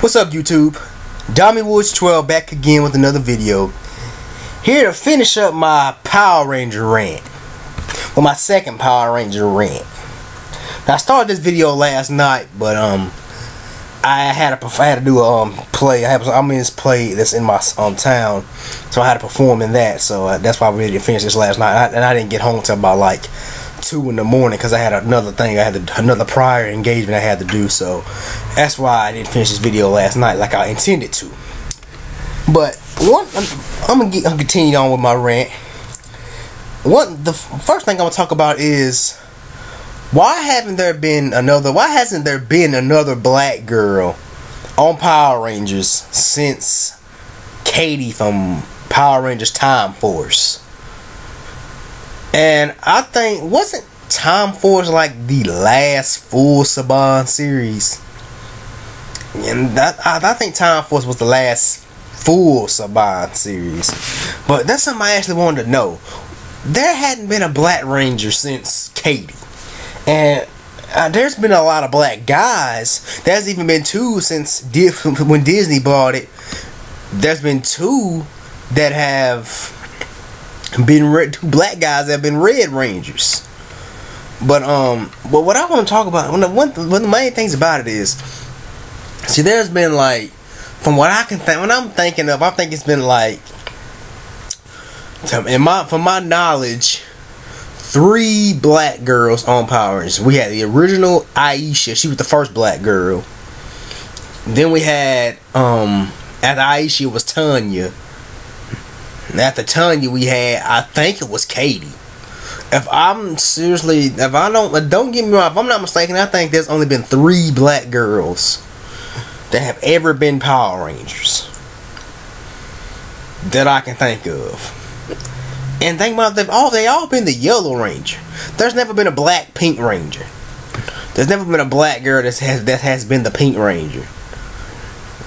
What's up, YouTube? Woods12 back again with another video. Here to finish up my Power Ranger rant. Well, my second Power Ranger rant. Now, I started this video last night, but I had to do a play. I'm in this play that's in my town, so I had to perform in that. So that's why we didn't finish this last night. And I didn't get home till about like 2 in the morning because I had another thing. I had another prior engagement I had to do. So that's why I didn't finish this video last night like I intended to. But I'm gonna continue on with my rant. The first thing I'm gonna talk about is why hasn't there been another black girl on Power Rangers since Katie from Power Rangers Time Force? And I think, wasn't Time Force like the last full Saban series? And I think Time Force was the last full Saban series. But that's something I actually wanted to know. There hadn't been a Black Ranger since Katie. And there's been a lot of black guys. There's even been 2 since when Disney bought it. There's been 2 that have been 2 black guys that have been Red Rangers. But what I want to talk about, one of the main things about it is, see, there's been like, from what I can think, when I'm thinking of, I think it's been like, from my knowledge, 3 black girls on Power Rangers. We had the original Aisha. She was the first black girl. Then we had after Aisha was Tanya. After Tanya we had, I think it was Katie. Don't get me wrong, if I'm not mistaken, I think there's only been 3 black girls that have ever been Power Rangers that I can think of. And think about it, they all been the Yellow Ranger. There's never been a black Pink Ranger. There's never been a black girl that has been the Pink Ranger.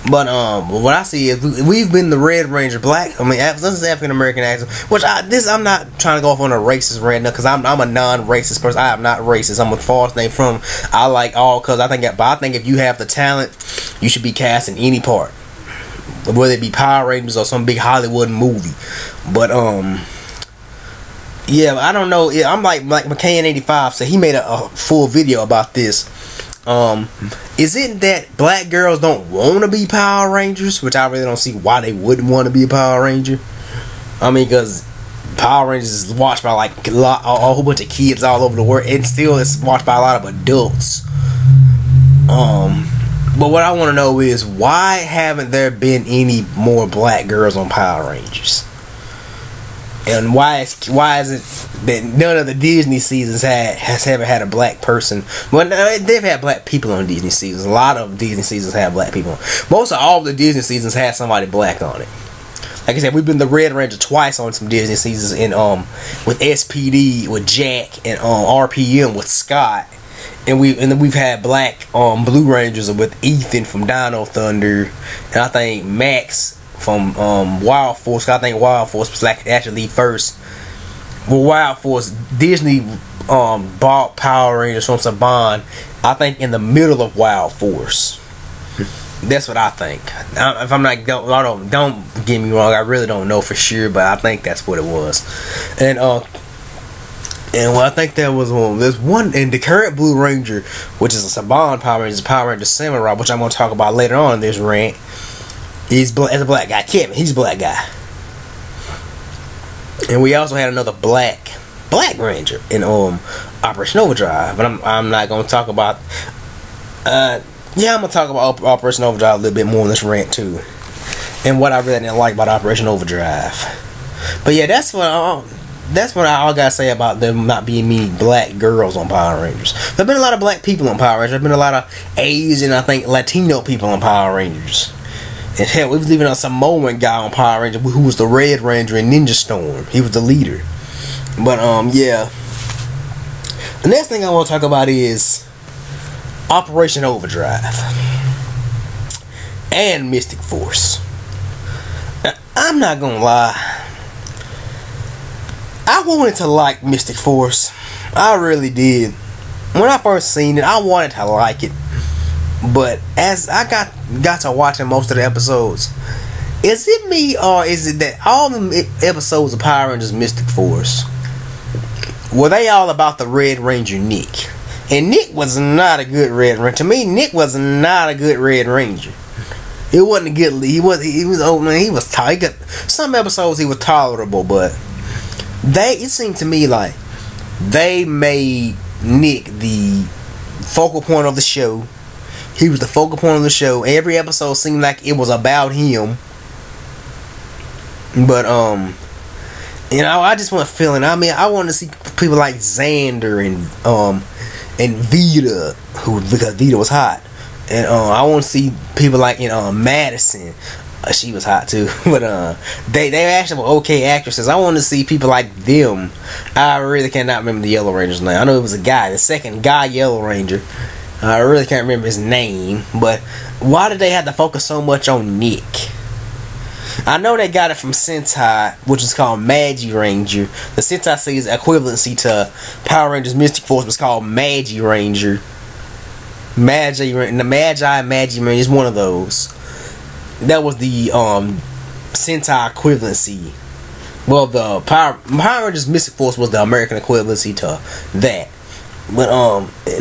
But what I see is we've been the Red Ranger, black. I mean, this is African American accent. Which I'm not trying to go off on a racist rant now, because I'm a non-racist person. I am not racist. I'm a false name from. I like all, because I think if you have the talent, you should be cast in any part, whether it be Power Rangers or some big Hollywood movie. But yeah, I don't know. Yeah, I'm like McCain85 said, he made a full video about this. Is it that black girls don't want to be Power Rangers? Which I really don't see why they wouldn't want to be a Power Ranger. I mean, because Power Rangers is watched by like a whole bunch of kids all over the world, and still it's watched by a lot of adults. But what I want to know is, why haven't there been any more black girls on Power Rangers? And why is it that none of the Disney seasons has ever had a black person? Well, they've had black people on Disney seasons. A lot of Disney seasons have black people. Most of all the Disney seasons had somebody black on it. Like I said, we've been the Red Ranger twice on some Disney seasons, in with SPD with Jack, and RPM with Scott. And we've had black Blue Rangers with Ethan from Dino Thunder, and I think Max from Wild Force. I think Wild Force was like actually first. Well, Wild Force, Disney bought Power Rangers from Saban, I think in the middle of Wild Force. That's what I think. If I'm not, don't get me wrong, I really don't know for sure, but I think that's what it was. And I think there was there's one in the current Blue Ranger, which is a Saban Power Ranger, Power Ranger Samurai, which I'm going to talk about later on in this rant. He's as a black guy. Kevin, he's a black guy. And we also had another black Ranger in Operation Overdrive. But I'm not gonna talk about I'm gonna talk about Operation Overdrive a little bit more in this rant too. And what I really didn't like about Operation Overdrive. But yeah, that's what I gotta say about them not being many black girls on Power Rangers. There've been a lot of black people on Power Rangers. There've been a lot of Asian, I think Latino people on Power Rangers. And hell, we was leaving a Samoan guy on Power Ranger who was the Red Ranger in Ninja Storm. He was the leader. But yeah. The next thing I want to talk about is Operation Overdrive and Mystic Force. Now, I'm not gonna lie, I wanted to like Mystic Force. I really did. When I first seen it, I wanted to like it. But as I got to watching most of the episodes, is it me or is it that all the episodes of Power Rangers Mystic Force were they all about the Red Ranger Nick? And Nick was not a good Red Ranger. To me, Nick was not a good Red Ranger. It wasn't a good. He was old man. He was tight. Some episodes he was tolerable, but it seemed to me like they made Nick the focal point of the show. He was the focal point of the show. Every episode seemed like it was about him. But I just want feeling. I mean, I want to see people like Xander and Vita, because Vita was hot, and I want to see people like Madison. She was hot too, but they actually were okay actresses. I want to see people like them. I really cannot remember the Yellow Ranger's name. I know it was a guy, the second guy Yellow Ranger. I really can't remember his name, but why did they have to focus so much on Nick? I know they got it from Sentai, which is called Magi Ranger. The Sentai series equivalency to Power Rangers Mystic Force was called Magi Ranger. Magi Ranger is one of those. That was the Sentai equivalency. Well, the Power Rangers Mystic Force was the American equivalency to that. But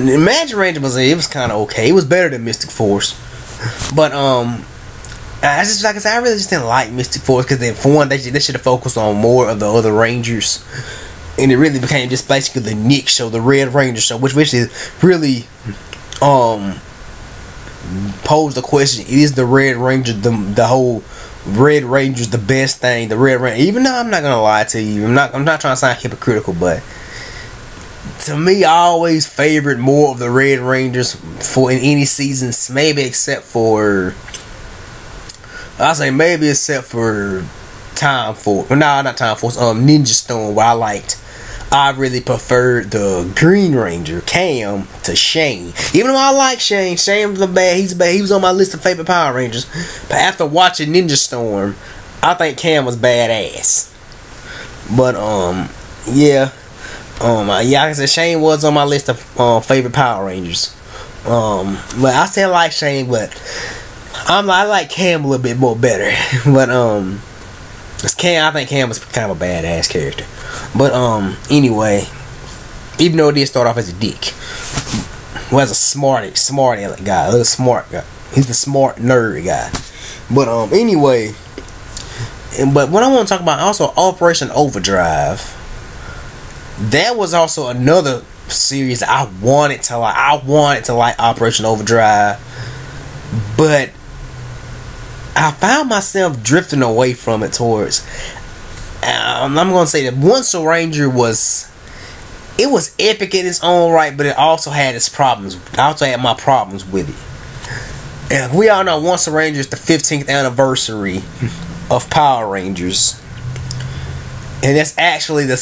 Magi Ranger was kind of okay. It was better than Mystic Force. But I just, like I said, I really just didn't like Mystic Force because then, for one, they should have focused on more of the other Rangers, and it really became just basically the Nick show, the Red Ranger show, which is really posed the question: is the Red Ranger the whole Red Ranger's the best thing? The Red Ranger, even though I'm not gonna lie to you, I'm not trying to sound hypocritical, but to me, I always favored more of the Red Rangers in any seasons, maybe except for. I say maybe except for Time Force. No, not Time Force. Ninja Storm, where I really preferred the Green Ranger, Cam, to Shane. Even though I like Shane, Shane was bad. He's bad. He was on my list of favorite Power Rangers. But after watching Ninja Storm, I think Cam was badass. But yeah, like I said, Shane was on my list of favorite Power Rangers. But I still like Shane, but I like Cam a little bit more better. But I think Cam was kind of a badass character. But anyway, even though it did start off as a dick, was a smart guy, a little smart guy. He's the smart nerd guy. But anyway, but what I want to talk about also Operation Overdrive. That was also another series I wanted to like. I wanted to like Operation Overdrive, but I found myself drifting away from it towards. I'm going to say that Once a Ranger was epic in its own right, but it also had its problems. I also had my problems with it. And we all know Once a Ranger is the 15th anniversary of Power Rangers, and that's actually the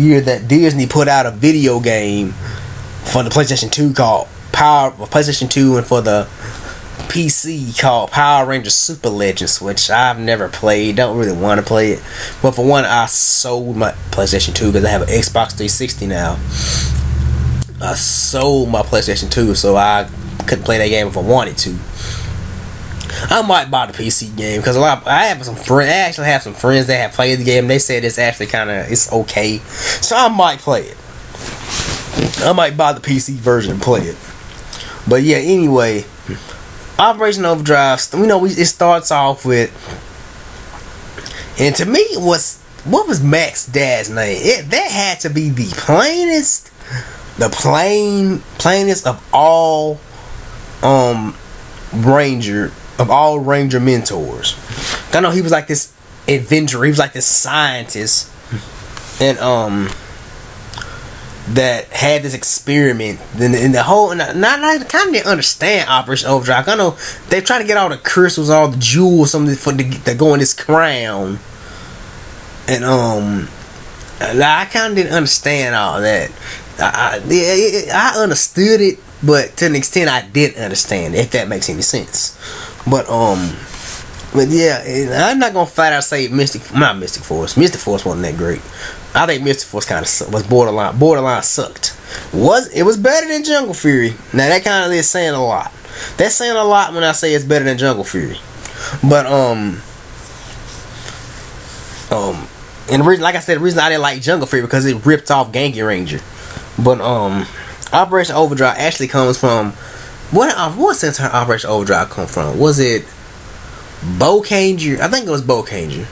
year that Disney put out a video game for the PlayStation 2 called PlayStation 2, and for the PC called Power Rangers Super Legends, which I've never played, don't really want to play it. But for one, I sold my PlayStation 2 because I have an Xbox 360 now. I sold my PlayStation 2 so I couldn't play that game if I wanted to. I might buy the PC game because I actually have some friends that have played the game. They said it's actually it's okay, so I might play it. I might buy the PC version and play it. But yeah, anyway, Operation Overdrive, it starts off with, and to me, what was Mac's dad's name? That had to be the plainest of all Ranger mentors. I know he was like this adventurer, he was like this scientist, and that had this experiment, and the whole, and I kind of didn't understand Operation Overdrive. I know they're trying to get all the crystals, all the jewels, something to go in this crown, and I kind of didn't understand all that. I understood it, but to an extent I didn't understand it, if that makes any sense. But yeah, I'm not gonna flat out say Mystic Force wasn't that great. I think Mystic Force kind of was borderline sucked. It was better than Jungle Fury. Now that kind of is saying a lot. That's saying a lot when I say it's better than Jungle Fury. But and the reason, like I said, the reason I didn't like Jungle Fury because it ripped off Genki Ranger. But Operation Overdrive actually comes from what sense Operation Overdrive come from? Was it Bokanger? I think it was Bokanger.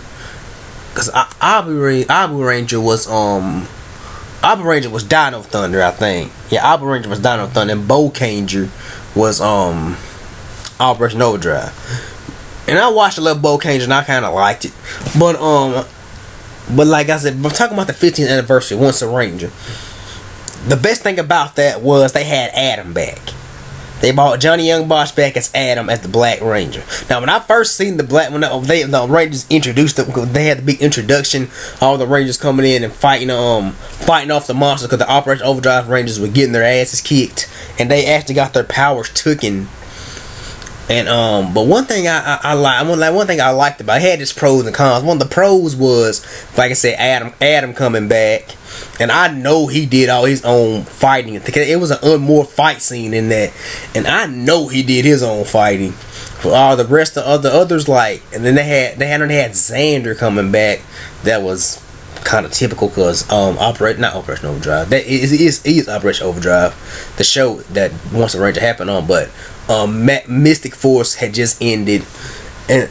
Cause Abu Ranger was Dino Thunder, I think. Yeah, Abu Ranger was Dino Thunder, and Bokanger was Operation Overdrive. And I watched a little Bokanger and I kind of liked it, but like I said, I'm talking about the 15th anniversary Once a Ranger. The best thing about that was they had Adam back. They brought Johnny Young Bosch back as Adam as the Black Ranger. Now, when I first seen the the Rangers introduced them, they had the big introduction, all the Rangers coming in and fighting off the monsters because the Operation Overdrive Rangers were getting their asses kicked, and they actually got their powers taken. And but one thing I liked about it, had its pros and cons. One of the pros was, like I said, Adam coming back. And I know he did all his own fighting. It was an more fight scene in that, and I know he did his own fighting. For all the rest of the others, like, and then they had Xander coming back. That was kind of typical because not Operation Overdrive. That is Operation Overdrive, the show that Once a Ranger happened on. But Mystic Force had just ended, and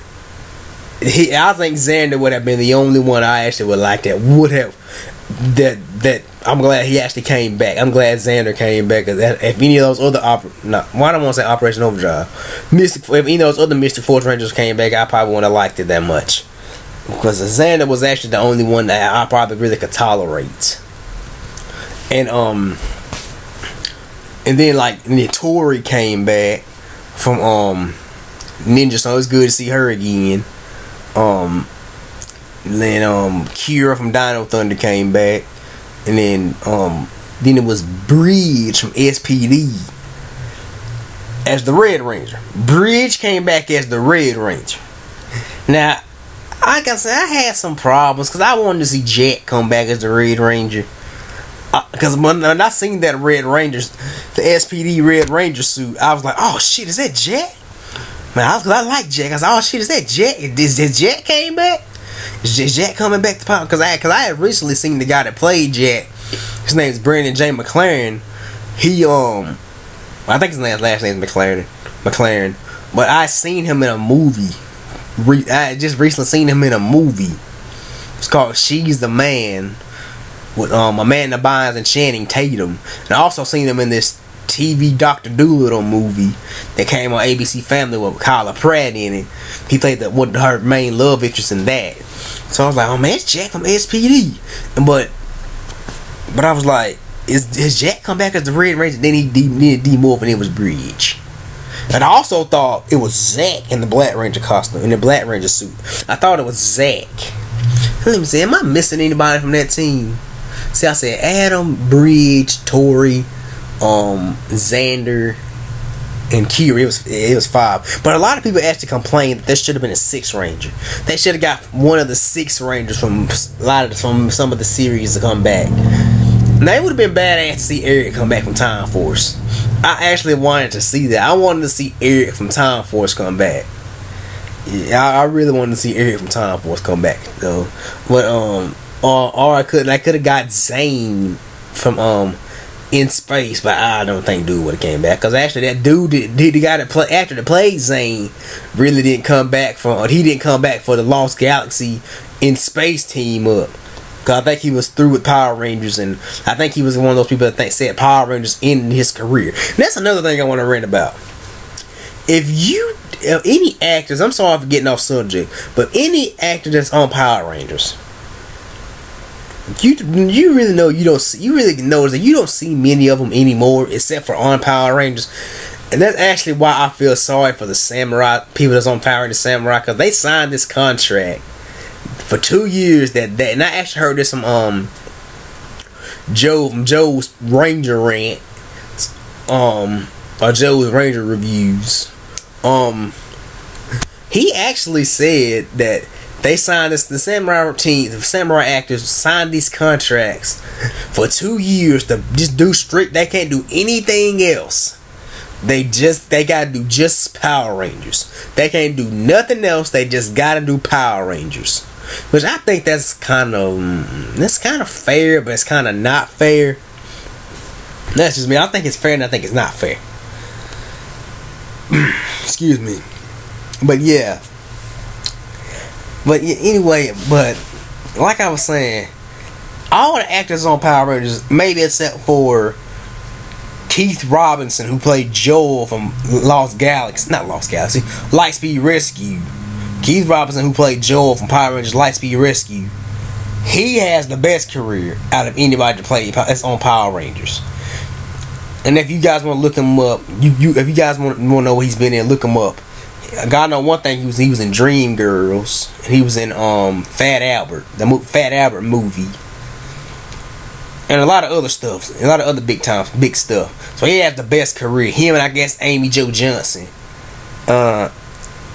I think Xander would have been the only one I actually would like that would have. That I'm glad he actually came back. I'm glad Xander came back. Cause if any of those other why don't I want to say Operation Overdrive, if any of those other Mystic Force Rangers came back, I probably wouldn't have liked it that much. Because Xander was actually the only one that I probably really could tolerate. And then Tori came back from Ninja, so it's good to see her again. Then Kira from Dino Thunder came back, and then it was Bridge from SPD as the Red Ranger. Bridge came back as the Red Ranger. Now, like I said, I had some problems because I wanted to see Jack come back as the Red Ranger. Because when I seen that Red Ranger, the SPD Red Ranger suit, I was like, oh shit, is that Jack? Man, I like Jack. I was like, oh shit, is that Jack? Is Jack came back? Is Jack coming back to power? Because I had recently seen the guy that played Jack. His name is Brandon J. McLaren. He I think his last name is McLaren. But I seen him in a movie. I just recently seen him in a movie. It's called She's the Man, with Amanda Bynes and Channing Tatum. And I also seen him in this TV Dr. Dolittle movie that came on ABC Family with Kyla Pratt in it. He played her main love interest in that. So I was like, oh man, it's Jack from SPD. But I was like, is Jack come back as the Red Ranger? Then he demorphed and it was Bridge. And I also thought it was Zack in the Black Ranger costume, in the Black Ranger suit. I thought it was Zack. Let me see, am I missing anybody from that team? See, I said Adam, Bridge, Tori, Xander, and Kira. It was 5. But a lot of people actually complained that there should have been a 6th Ranger. They should have got one of the 6 Rangers from some of the series to come back. Now, it would have been badass to see Eric come back from Time Force. I actually wanted to see that. I wanted to see Eric from Time Force come back. Yeah, I really wanted to see Eric from Time Force come back though. But or I could have got Zane from In Space, but I don't think dude would have came back, because actually that dude the guy that actor that played Zane really didn't come back for the Lost Galaxy In Space team up. Cause I think he was through with Power Rangers, and I think he was one of those people that said Power Rangers ended his career. And that's another thing I want to rant about. If any actors, I'm sorry for getting off subject, but any actor that's on Power Rangers, you really know you really notice that you don't see many of them anymore, except for on Power Rangers. And that's actually why I feel sorry for the Samurai people that's on Power Rangers Samurai, because they signed this contract for 2 years and I actually heard this from Joe's Ranger Rant, or Joe's Ranger Reviews. He actually said that They signed this. The samurai team, the samurai actors signed these contracts for 2 years to just do strict. They can't do anything else. They gotta do just Power Rangers. They can't do nothing else. They just gotta do Power Rangers. Which I think that's kind of fair, but it's kind of not fair. That's just me. I think it's fair, and I think it's not fair. Excuse me. But yeah. Anyway, like I was saying, all the actors on Power Rangers, maybe except for Keith Robinson, who played Joel from Lightspeed Rescue. Keith Robinson, who played Joel from Power Rangers Lightspeed Rescue, he has the best career out of anybody to play that's on Power Rangers. And if you guys want to look him up, if you guys want to know what he's been in, look him up. God know one thing, he was in Dreamgirls, and he was in Fat Albert, the Fat Albert movie, and a lot of other stuff, a lot of other big stuff. So he has the best career. Him and I guess Amy Jo Johnson.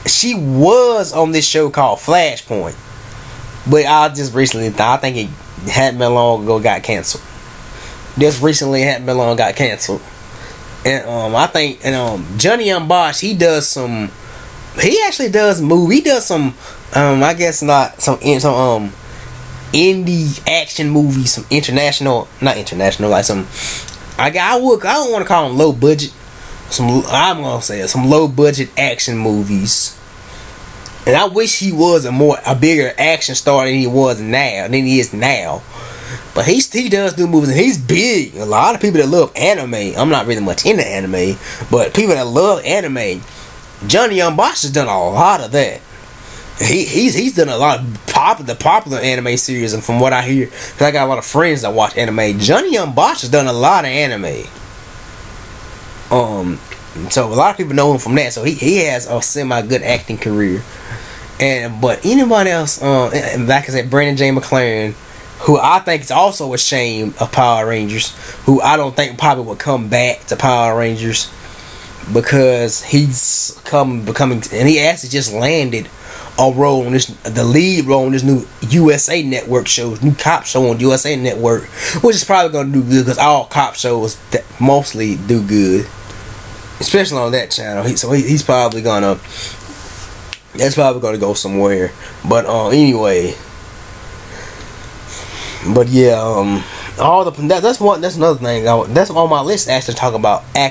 She was on this show called Flashpoint, but I think it hadn't been long ago got canceled. Just recently hadn't been long got canceled. And I think Johnny Bosch, he actually does movies. He does some I guess not some indie action movies, some not international, like some I don't want to call them low budget. I'm gonna say some low budget action movies. And I wish he was a bigger action star than he is now. But he does do movies, and he's big. A lot of people that love anime, I'm not really much into anime, but people that love anime, Johnny Young Bosch has done a lot of that. He's done a lot of popular anime series, and from what I hear, because I got a lot of friends that watch anime, Johnny Young Bosch has done a lot of anime. So a lot of people know him from that. So he has a semi good acting career. But anybody else, like I said, Brandon J. McLaren, who I think is also ashamed of Power Rangers, who I don't think probably will come back to Power Rangers, because he's becoming, and he actually just landed a role on the lead role on this new USA Network show, new cop show on USA Network, which is probably gonna do good, because all cop shows that mostly do good, especially on that channel. He's probably gonna. That's probably gonna go somewhere. But anyway. But yeah, that's another thing. That's on my list. Actually, talk about Power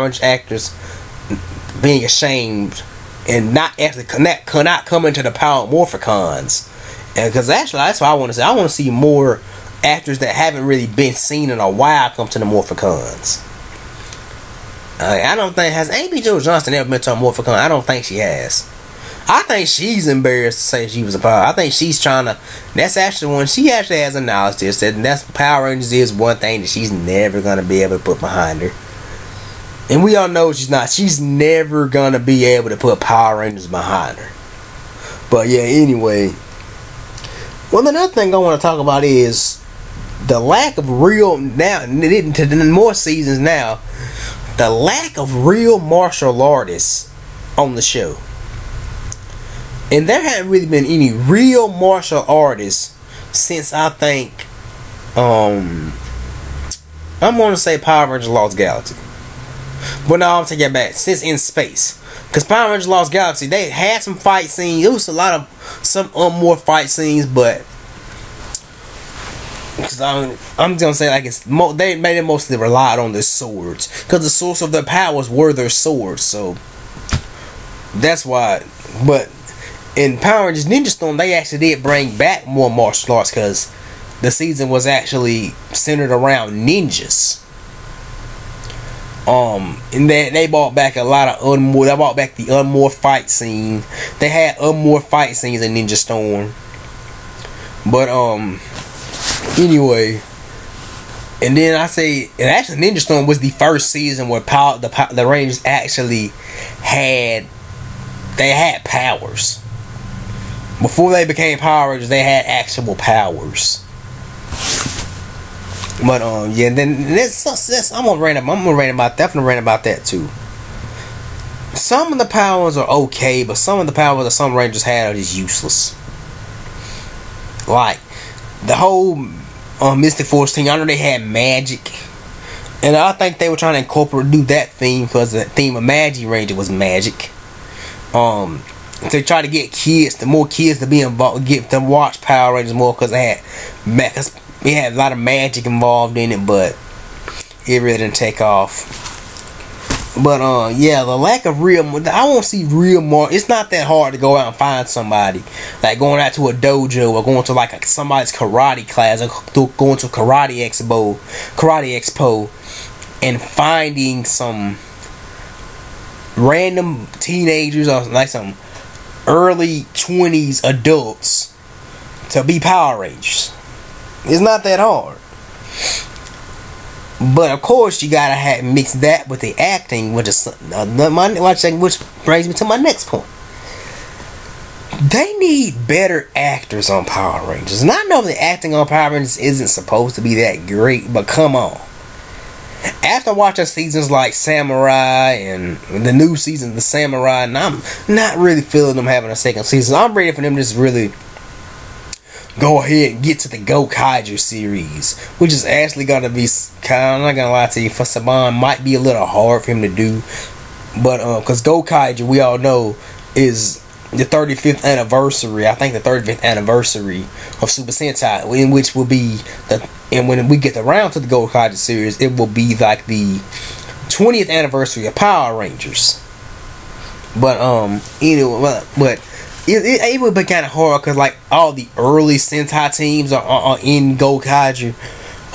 Rangers actors being ashamed and not coming to the Power Morphicons. And because actually, that's what I want to say. I want to see more actors that haven't really been seen in a while come to the Morphicons. I don't think, has Amy Jo Johnson ever been to a Morphicon? I don't think she has. I think she's embarrassed to say she was a Power. I think she's trying to. That's actually when she actually has acknowledged this. That Power Rangers is one thing that she's never gonna be able to put behind her. And we all know she's not. She's never gonna be able to put Power Rangers behind her. But yeah, anyway. Well, another thing I want to talk about is the lack of real now. To more seasons now. The lack of real martial artists on the show. And there haven't really been any real martial artists since I think I'm gonna say Power Rangers Lost Galaxy. But no, I'm taking it back. Since In Space. Because Power Rangers Lost Galaxy, they had some fight scenes. It was a lot of some more fight scenes, but because I'm gonna say like they made it mostly relied on their swords, because the source of their powers were their swords. So that's why. But in Power Rangers Ninja Storm, they actually did bring back more martial arts, because the season was actually centered around ninjas. And they brought back a lot of they brought back the unmorphed fight scene. They had unmorphed fight scenes in Ninja Storm. But anyway, and then I say, and actually Ninja Storm was the first season where the Rangers actually had powers. Before they became Power Rangers, they had actual powers. But yeah, then I'm gonna rant about that too. some of the powers are okay, but some of the powers that some Rangers had are just useless. Like the whole Mystic Force team, I know they had magic, and I think they were trying to do that theme because the theme of Magic Ranger was magic. To try to get the more kids to be involved, get them watch Power Rangers more because they had a lot of magic involved in it, but it really didn't take off. But yeah, the lack of real, I won't see real more. It's not that hard to go out and find somebody, like going out to a dojo or going to like somebody's karate class or going to a karate expo, and finding some random teenagers or like some early 20s adults to be Power Rangers. It's not that hard. But of course, you gotta mix that with the acting, which brings me to my next point. They need better actors on Power Rangers. And I know the acting on Power Rangers isn't supposed to be that great, but come on. After watching seasons like Samurai and the new season, the Samurai, and I'm not really feeling them having a second season. I'm ready for them to just really go ahead and get to the Go Kaiju series, which is actually gonna be I'm not gonna lie to you, for Saban might be a little hard for him to do, but because Go Kaiju, we all know, is the 35th anniversary. I think the 35th anniversary of Super Sentai, in which will be and when we get around to the Go Kaiju series, it will be like the 20th anniversary of Power Rangers. But anyway, but it would be kind of hard because like all the early Sentai teams are in Go Kaiju.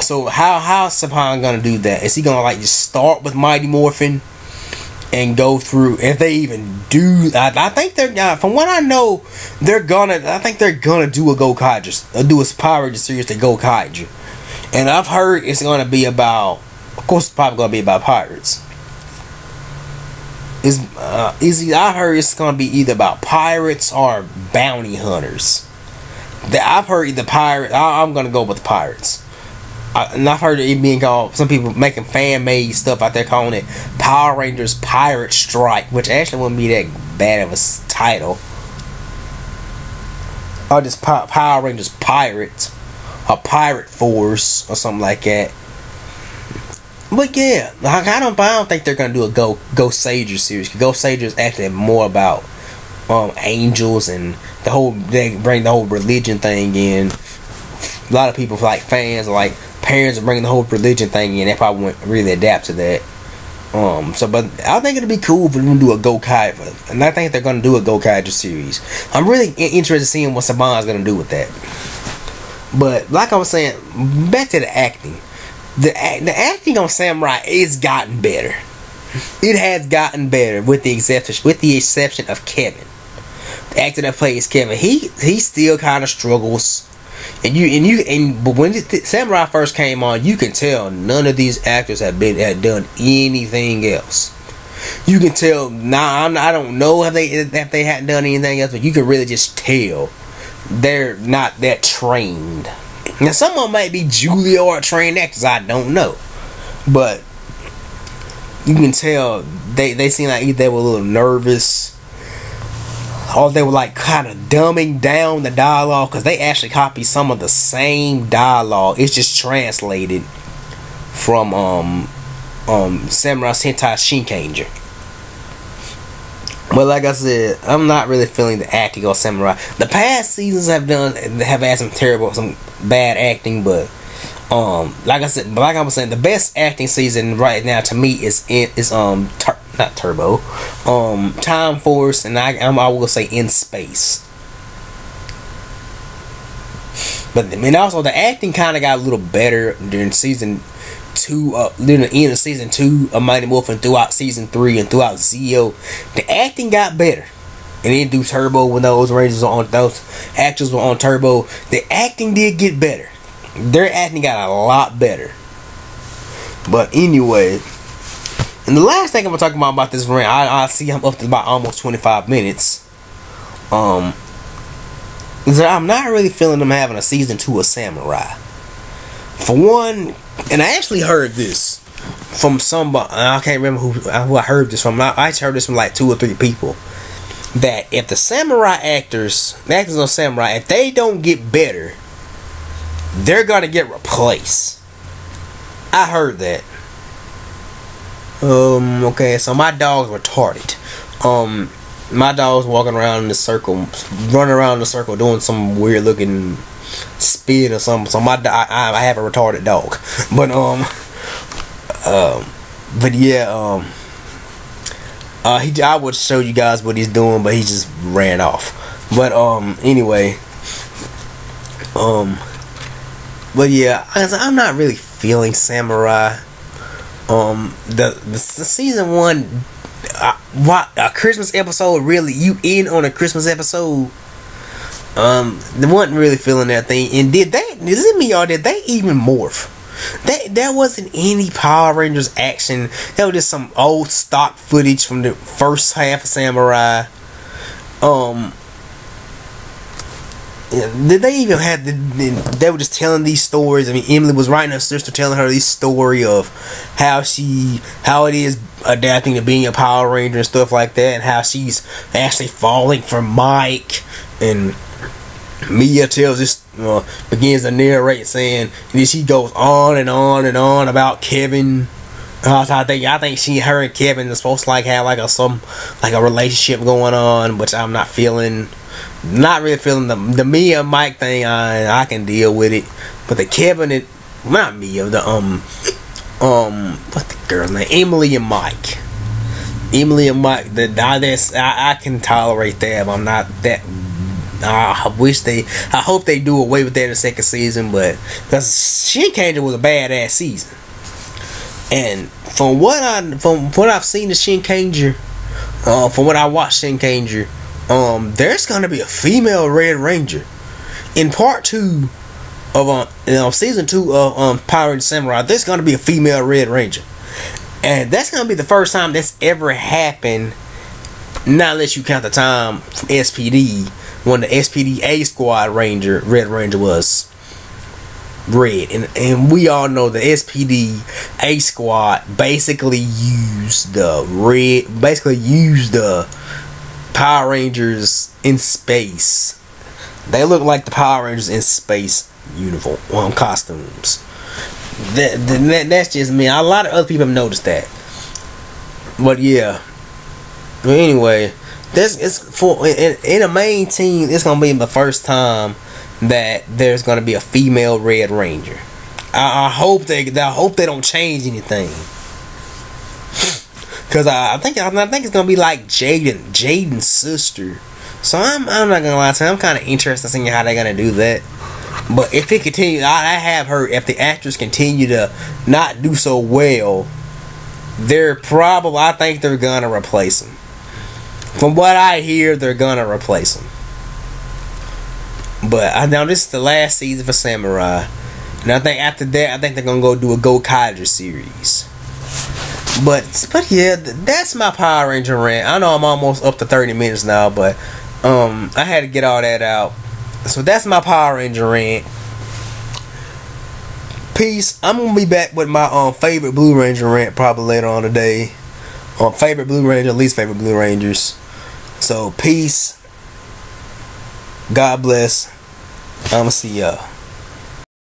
So how is Saban gonna do that? Is he gonna like just start with Mighty Morphin and go through? If they even do, I think they're from what I know, I think they're gonna do a Go Kaiju, do a Power Ranger series to Go Kaiju, and I've heard it's gonna be about, of course, it's probably gonna be about pirates. I heard it's gonna be either about pirates or bounty hunters. I've heard either pirate. I'm gonna go with the pirates. And I've heard it being called, some people making fan-made stuff out there calling it Power Rangers Pirate Strike, which actually wouldn't be that bad of a title. Or just Power Rangers Pirates, or Pirate Force, or something like that. But yeah, I don't think they're gonna do a Ghost Sager series. Ghost Sager is actually more about angels and they bring the whole religion thing in. A lot of people, like fans, like parents, are bringing the whole religion thing in. They probably wouldn't really adapt to that. But I think it'd be cool for them to do a Go Kaiju, and I think they're gonna do a Go Kaiju series. I'm really interested in seeing what Saban's gonna do with that. But like I was saying, back to the acting. The acting on Samurai is gotten better. It has gotten better with the exception of Kevin. The actor that plays Kevin, he still kind of struggles. But when Samurai first came on, you can tell none of these actors had done anything else. You can tell now. I don't know if they hadn't done anything else, but you can really just tell they're not that trained. Now, some of them might be Juilliard trained actors, I don't know, but you can tell they seem like either they were a little nervous, or they were like kind of dumbing down the dialogue, because they actually copy some of the same dialogue. It's just translated from Samurai Sentai Shinkanger. But like I said, I'm not really feeling the acting on Samurai. The past seasons have had some bad acting, but like I was saying, the best acting season right now to me is not Turbo, Time Force, and I will say In Space. But also the acting kind of got a little better during season 2, during the end of season 2 of Mighty Morphin, throughout season 3 and throughout Zeo. The acting got better. And then do Turbo, when those actors were on Turbo, the acting did get better. Their acting got a lot better. But anyway, and the last thing I'm gonna talk about this rant, I see I'm up to about almost 25 minutes. Is that I'm not really feeling them having a season 2 of Samurai. For one, and I actually heard this. from somebody, I can't remember who I heard this from. I just heard this from like 2 or 3 people, that if the actors on Samurai, if they don't get better, they're gonna get replaced. I heard that. Okay, so my dog's retarded. My dog's walking around in the circle, running around in the circle, doing some weird looking spin or something. So I have a retarded dog, but yeah, I would show you guys what he's doing, but he just ran off. But anyway, but yeah, I'm not really feeling Samurai. The season 1, a Christmas episode, really, you in on a Christmas episode? They wasn't really feeling that thing. And did they even morph? There wasn't any Power Rangers action. That was just some old stock footage from the first half of Samurai. Did they even have they were just telling these stories? I mean, Emily was writing her sister, telling her this story of how it is adapting to being a Power Ranger and stuff like that, and how she's actually falling for Mike. And Mia begins to narrate, saying, and she goes on and on and on about Kevin. I think her and Kevin are supposed to have a relationship going on, which I'm not feeling. Not really feeling the Mia Mike thing. I can deal with it, but the Kevin, not Mia, what's the girl's name? Emily and Mike. I can tolerate that, but I'm not that. I hope they do away with that in the second season, but because Shinkanger was a badass season, and from what I've seen of Shinkanger, from what I watched Shinkanger, there's gonna be a female Red Ranger in part 2 of season 2 of Power Rangers Samurai. There's gonna be a female Red Ranger, and that's gonna be the first time that's ever happened. Not unless you count the time from SPD, when the SPD A Squad Red Ranger was red, and we all know the SPD A Squad basically used the Power Rangers in space. They look like the Power Rangers in space uniform costumes. That's just me. A lot of other people have noticed that. But yeah. But anyway, in a main team, it's gonna be the first time that there's gonna be a female Red Ranger. I hope they don't change anything. Cause I think it's gonna be like Jaden's sister. So I'm not gonna lie to you, I'm kind of interested in seeing how they're gonna do that. But if it continues, I have heard if the actors continue to not do so well, I think they're gonna replace them. From what I hear, they're gonna replace them. But I know this is the last season for Samurai, and I think after that, they're gonna go do a Go Kaiju series. But yeah, that's my Power Ranger rant. I know I'm almost up to 30 minutes now, but I had to get all that out. So that's my Power Ranger rant. Peace. I'm gonna be back with my favorite Blue Ranger rant probably later on today. Favorite Blue Ranger, least favorite Blue Rangers. So peace. God bless. I'ma see y'all.